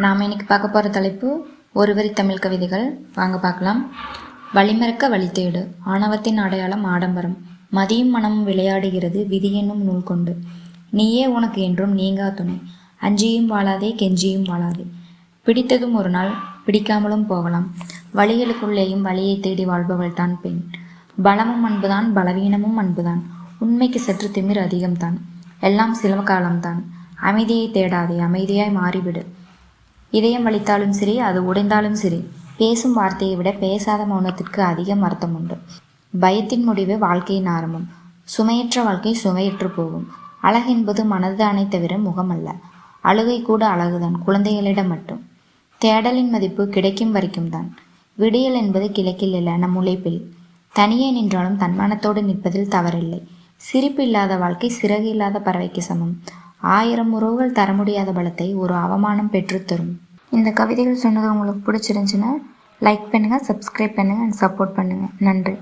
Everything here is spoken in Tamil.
நாம் இன்னைக்கு பார்க்க போகிற தலைப்பு ஒரு வரி தமிழ் கவிதைகள். வாங்க பார்க்கலாம். வழிமறக்க வழி தேடு, ஆணவத்தின் அடையாளம் ஆடம்பரம், மதியும் மனமும் விளையாடுகிறது விதி என்னும் நூல் கொண்டு. நீயே உனக்கு என்றும் நீங்கா துணை, அஞ்சியும் வாழாதே கெஞ்சியும் வாழாதே. பிடித்ததும் ஒரு நாள் பிடிக்காமலும் போகலாம், வழிகளுக்குள்ளேயும் வழியை தேடி வாழ்பவள் தான் பெண். பலமும் அன்புதான், பலவீனமும் அன்புதான், உண்மைக்கு சற்று திமிர் அதிகம்தான், எல்லாம் சில காலம்தான். அமைதியை தேடாதே, அமைதியாய் மாறிவிடு. இதயம் வலித்தாலும் சரி, அது உடைந்தாலும் சரி, பேசும் வார்த்தையை விட பேசாத மௌனத்திற்கு அதிகம் அர்த்தம் உண்டு. பயத்தின் முடிவு வாழ்க்கையின் ஆரம்பம். சுமையற்ற வாழ்க்கை சுவையற்று போகும். அழகென்பது மனதுதானே தவிர முகம் அல்ல. அழுகை கூட அழகுதான், குழந்தைகளிடம் மட்டும். தேடலின் மதிப்பு கிடைக்கும் வரைக்கும் தான். விடியல் என்பது கிழக்கில் இல்லை, நம் உழைப்பில். தனியே நின்றாலும் தன்மானத்தோடு நிற்பதில் தவறில்லை. சிரிப்பு இல்லாத வாழ்க்கை சிறகு இல்லாத பறவைக்கு சமம். 1000 உறவுகள் தர முடியாத பலத்தை ஒரு அவமானம் பெற்றுத்தரும். இந்த கவிதைகள் சொன்னது உங்களுக்கு பிடிச்சிருந்துச்சுன்னா லைக் பண்ணுங்கள், சப்ஸ்கிரைப் பண்ணுங்கள் அண்ட் சப்போர்ட் பண்ணுங்கள். நன்றி.